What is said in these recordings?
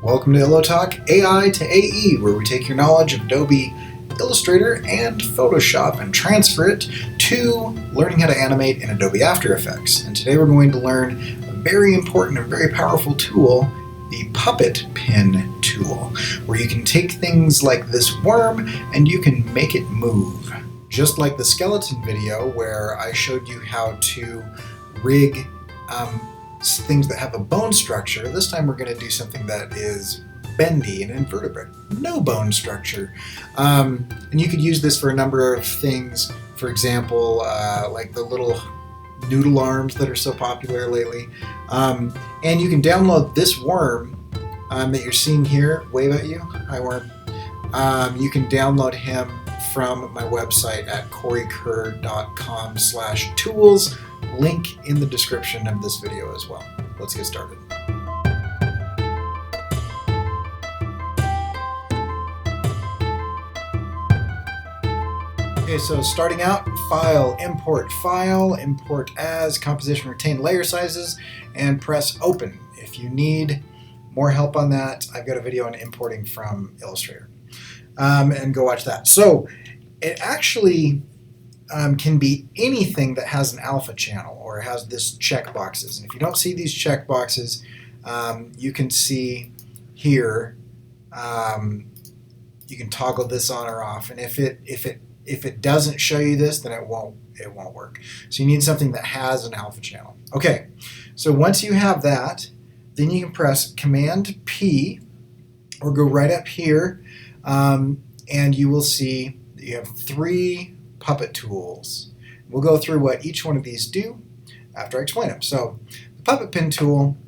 Welcome to Illo Talk AI to AE, where we take your knowledge of Adobe Illustrator and Photoshop and transfer it to learning how to animate in Adobe After Effects. And today we're going to learn a very important and very powerful tool, the puppet pin tool, where you can take things like this worm and you can make it move. Just like the skeleton video where I showed you how to rig things that have a bone structure, this time we're going to do something that is bendy and invertebrate, no bone structure. And you could use this for a number of things. For example, like the little noodle arms that are so popular lately. And you can download this worm that you're seeing here. Wave at you. Hi, worm. You can download him from my website at corykerr.com/tools. Link in the description of this video as well. Let's get started. Okay, so starting out, File, Import As, Composition, Retain Layer Sizes, and press Open. If you need more help on that, I've got a video on importing from Illustrator. And go watch that. So it actually can be anything that has an alpha channel or has this check boxes. And if you don't see these check boxes, you can see here, you can toggle this on or off. And if it doesn't show you this, then it won't work. So you need something that has an alpha channel. Okay, so once you have that, then you can press Command P or go right up here, and you will see that you have 3 puppet tools. We'll go through what each one of these do after I explain them. So the puppet pin tool,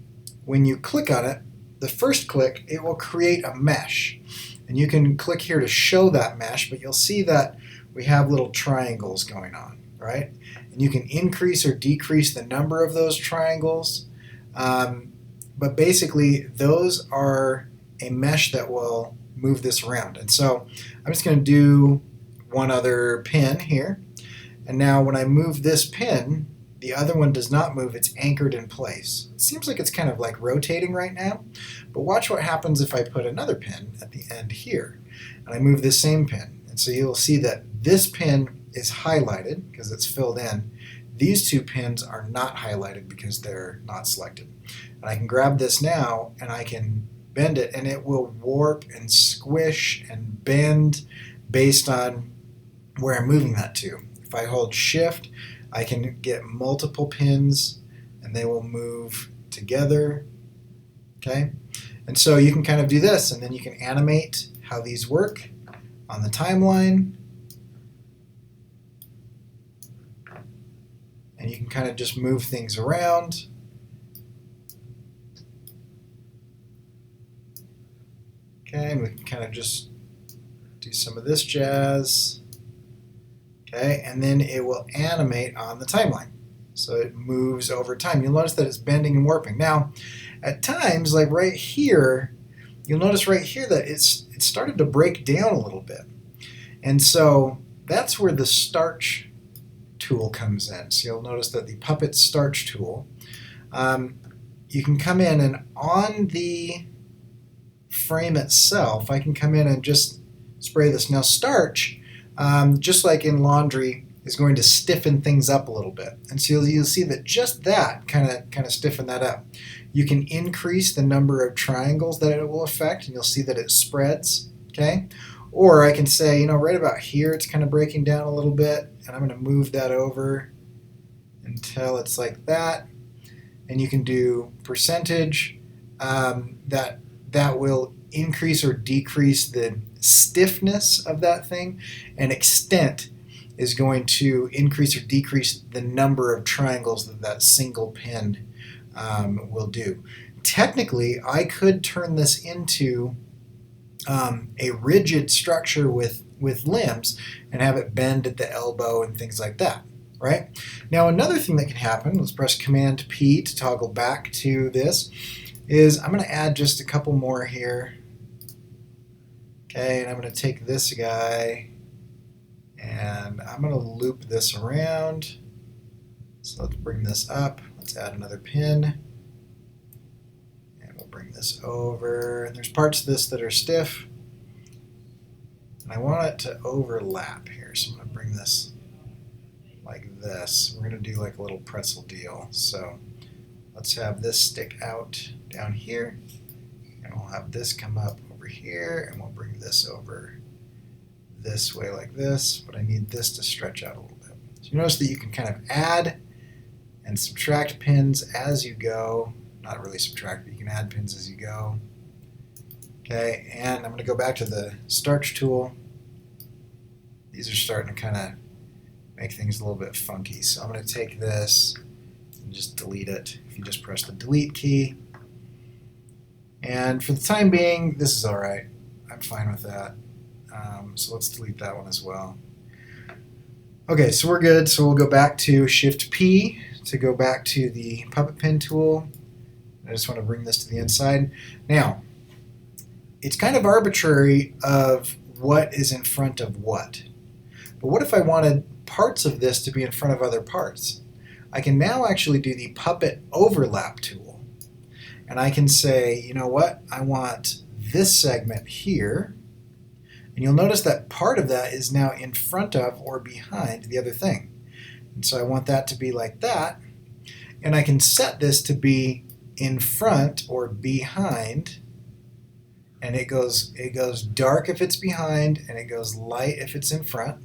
when you click on it, the first click, it will create a mesh. And you can click here to show that mesh, but you'll see that we have little triangles going on, right? And you can increase or decrease the number of those triangles. But basically, those are a mesh that will move this around. And so I'm just going to do one other pin here. And now when I move this pin, the other one does not move. It's anchored in place. It seems like it's kind of like rotating right now. But watch what happens if I put another pin at the end here. And I move this same pin. And so you'll see that this pin is highlighted because it's filled in. These 2 pins are not highlighted because they're not selected. And I can grab this now and I can bend it, and it will warp and squish and bend based on where I'm moving that to. If I hold Shift, I can get multiple pins and they will move together. Okay? And so you can kind of do this, and then you can animate how these work on the timeline. And you can kind of just move things around. Okay, and we can kind of just do some of this jazz. Okay, and then it will animate on the timeline. So it moves over time. You'll notice that it's bending and warping. Now, at times, like right here, you'll notice right here that it started to break down a little bit. And so that's where the Starch tool comes in. So you'll notice that the Puppet Starch tool, you can come in and on the frame itself, I can come in and just spray this. Now Starch, just like in laundry, is going to stiffen things up a little bit. And so you'll see that just that kind of stiffen that up. You can increase the number of triangles that it will affect, and you'll see that it spreads, okay? Or I can say, right about here, it's kind of breaking down a little bit, and I'm going to move that over until it's like that. And you can do percentage, that will increase or decrease the stiffness of that thing, and extent is going to increase or decrease the number of triangles that single pin will do. Technically, I could turn this into a rigid structure with limbs and have it bend at the elbow and things like that, right? Now another thing that can happen, let's press Command P to toggle back to this, is I'm going to add just a couple more here. Okay, and I'm going to take this guy and I'm going to loop this around. So let's bring this up. Let's add another pin. And we'll bring this over. And there's parts of this that are stiff. And I want it to overlap here. So I'm going to bring this like this. We're going to do like a little pretzel deal. So let's have this stick out down here. And we'll have this come up over here. And we'll bring this over this way like this. But I need this to stretch out a little bit. So you notice that you can kind of add and subtract pins as you go. Not really subtract, but you can add pins as you go. Okay, and I'm going to go back to the Starch tool. These are starting to kind of make things a little bit funky. So I'm going to take this and just delete it. If you just press the delete key. And for the time being, this is all right. I'm fine with that. So let's delete that one as well. Okay, so we're good. So we'll go back to Shift P to go back to the puppet pin tool. I just want to bring this to the inside. Now, it's kind of arbitrary of what is in front of what. But what if I wanted parts of this to be in front of other parts? I can now actually do the puppet overlap tool. And I can say, you know what, I want this segment here. And you'll notice that part of that is now in front of or behind the other thing. And so I want that to be like that. And I can set this to be in front or behind. And it goes dark if it's behind, and it goes light if it's in front.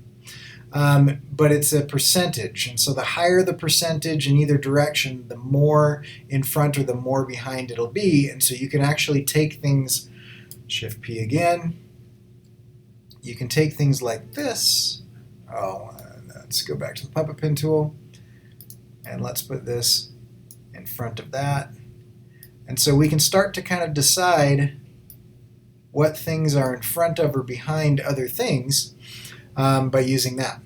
But it's a percentage. And so the higher the percentage in either direction, the more in front or the more behind it'll be. And so you can actually take things, Shift P again, you can take things like this. Let's go back to the puppet pin tool, and let's put this in front of that. And so we can start to kind of decide what things are in front of or behind other things by using that.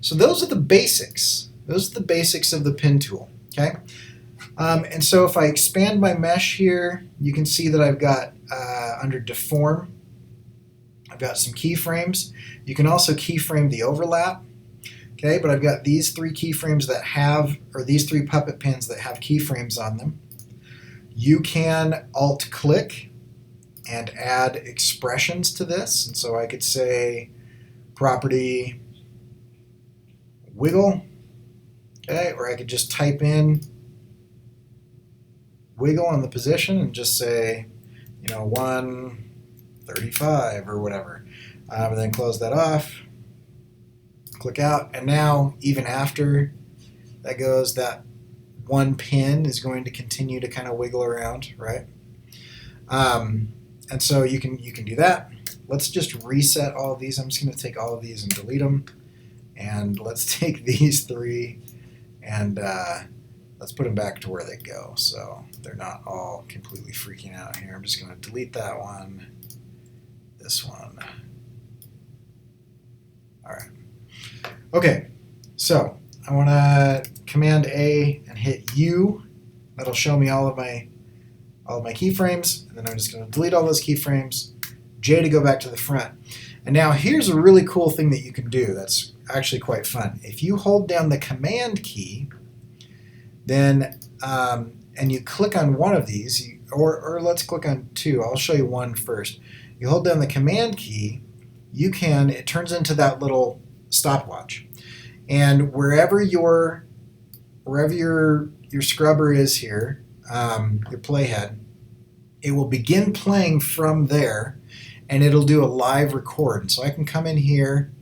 So those are the basics. Those are the basics of the pin tool. Okay. And so if I expand my mesh here, you can see that I've got under deform, I've got some keyframes. You can also keyframe the overlap. Okay, but I've got these three keyframes that have, or these three puppet pins that have keyframes on them. You can alt-click and add expressions to this. And so I could say property wiggle, okay, or I could just type in wiggle on the position and just say, 135 or whatever. And then close that off, click out, and now even after that goes, that one pin is going to continue to kind of wiggle around, right? And so you can do that. Let's just reset all of these. I'm just going to take all of these and delete them. And let's take these three and let's put them back to where they go, so they're not all completely freaking out here. I'm just going to delete that one, this one. All right. Okay, so I want to Command A and hit U. That'll show me all of my keyframes, and then I'm just going to delete all those keyframes. J to go back to the front. And now here's a really cool thing that you can do that's actually quite fun. If you hold down the Command key, then and you click on one of these, or let's click on two. I'll show you one first. You hold down the Command key, it turns into that little stopwatch. And wherever your scrubber is here, your playhead, it will begin playing from there, and it'll do a live record. And so I can come in here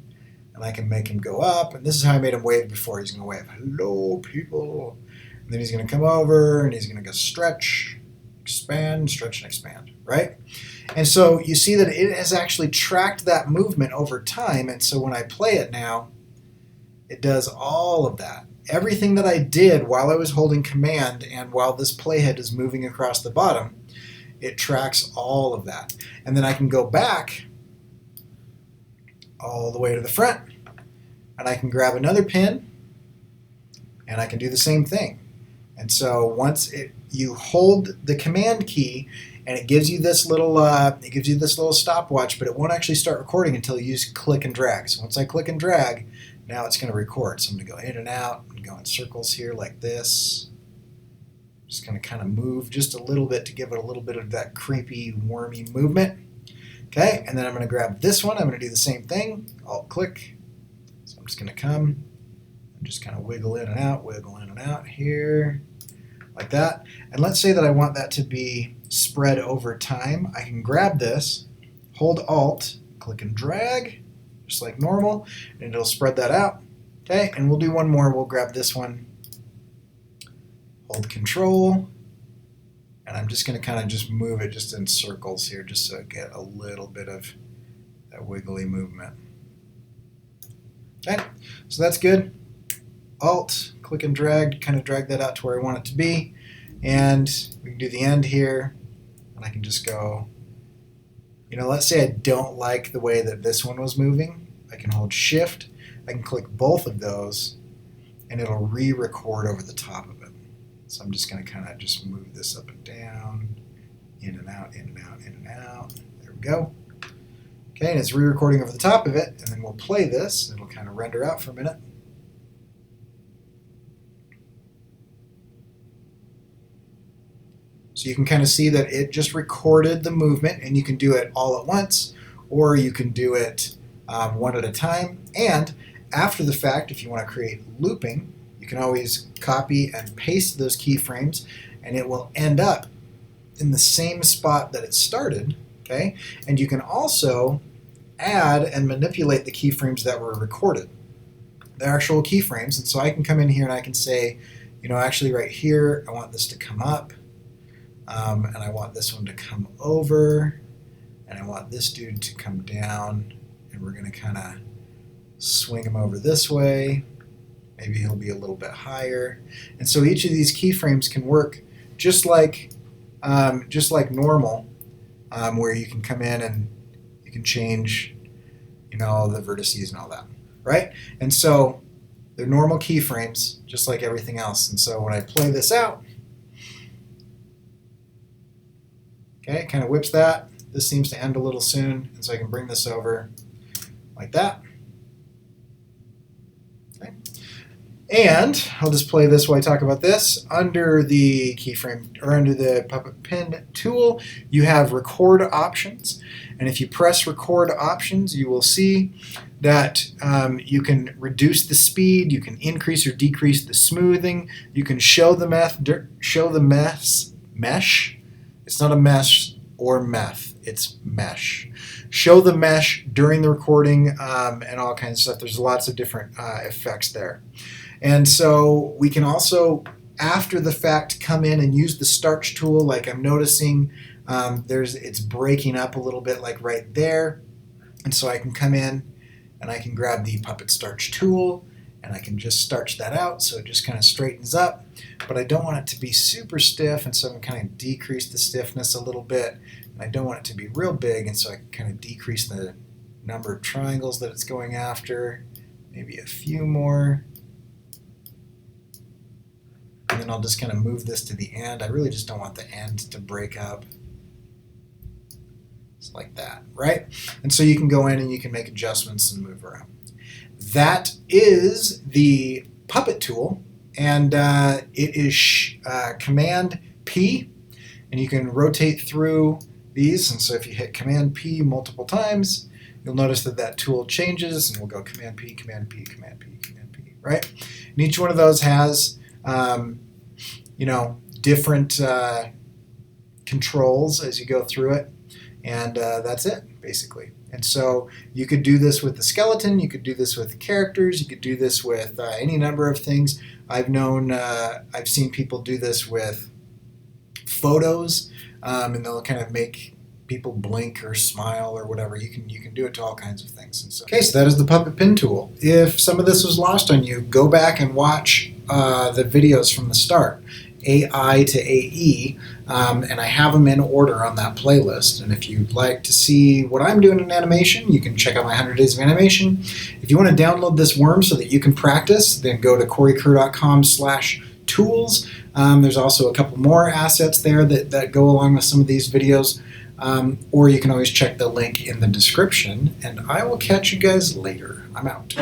and I can make him go up, and this is how I made him wave before. He's going to wave, hello people, and then he's going to come over and he's going to go stretch, expand, stretch, and expand, right? And so you see that it has actually tracked that movement over time, and so when I play it now, it does all of that. Everything that I did while I was holding Command and while this playhead is moving across the bottom, it tracks all of that. And then I can go back all the way to the front, and I can grab another pin, and I can do the same thing. And so once you hold the Command key, and it gives you this little stopwatch, but it won't actually start recording until you click and drag. So once I click and drag, now it's going to record. So I'm going to go in and out and go in circles here like this. Just going to kind of move just a little bit to give it a little bit of that creepy, wormy movement. Okay, and then I'm going to grab this one. I'm going to do the same thing. Alt-click. So I'm just going to come and just kind of wiggle in and out here, like that. And let's say that I want that to be spread over time. I can grab this, hold Alt, click and drag, just like normal, and it'll spread that out. Okay, and we'll do one more. We'll grab this one, hold Control, and I'm just going to kind of just move it just in circles here, just so I get a little bit of that wiggly movement. Okay, so that's good. Alt, click and drag, kind of drag that out to where I want it to be, and we can do the end here, and I can just go, you know, let's say I don't like the way that this one was moving. I can hold Shift, I can click both of those, and it'll re-record over the top of it. So I'm just going to kind of just move this up and down, in and out, in and out, in and out. There we go. Okay, and it's re-recording over the top of it, and then we'll play this. It'll kind of render out for a minute. So you can kind of see that it just recorded the movement, and you can do it all at once, or you can do it one at a time. And after the fact, if you want to create looping, you can always copy and paste those keyframes, and it will end up in the same spot that it started. Okay, and you can also add and manipulate the keyframes that were recorded, the actual keyframes. And so I can come in here and I can say, you know, actually right here, I want this to come up, and I want this one to come over, and I want this dude to come down, and we're going to kind of swing him over this way. Maybe he'll be a little bit higher. And so each of these keyframes can work just like normal, where you can come in and you can change, you know, the vertices and all that, right? And so they're normal keyframes, just like everything else. And so when I play this out, okay, it kind of whips that. This seems to end a little soon, and so I can bring this over like that. Okay. And I'll just play this while I talk about this. Under the keyframe, or under the puppet pen tool, you have record options. And if you press record options, you will see that you can reduce the speed, you can increase or decrease the smoothing, you can show the mesh. It's not a mesh or meth, it's mesh. Show the mesh during the recording and all kinds of stuff. There's lots of different effects there. And so we can also, after the fact, come in and use the Starch tool. Like I'm noticing it's breaking up a little bit, like right there. And so I can come in and I can grab the Puppet Starch tool and I can just starch that out so it just kind of straightens up. But I don't want it to be super stiff, and so I'm kind of decrease the stiffness a little bit. And I don't want it to be real big, and so I can kind of decrease the number of triangles that it's going after. Maybe a few more. And then I'll just kind of move this to the end. I really just don't want the end to break up. It's like that, right? And so you can go in and you can make adjustments and move around. That is the Puppet tool, and it is Command P, and you can rotate through these. And so if you hit Command P multiple times, you'll notice that that tool changes, and we'll go Command P, Command P, Command P, Command P, right? And each one of those has you know, different controls as you go through it, and that's it, basically. And so you could do this with the skeleton, you could do this with characters, you could do this with any number of things. I've seen people do this with photos, and they'll kind of make people blink or smile or whatever. You can do it to all kinds of things. And so, okay, so that is the Puppet Pen tool. If some of this was lost on you, go back and watch the videos from the start, AI to AE, and I have them in order on that playlist. And if you'd like to see what I'm doing in animation, you can check out my 100 Days of Animation. If you want to download this worm so that you can practice, then go to corykerr.com/tools. There's also a couple more assets there that go along with some of these videos. Or you can always check the link in the description, and I will catch you guys later. I'm out.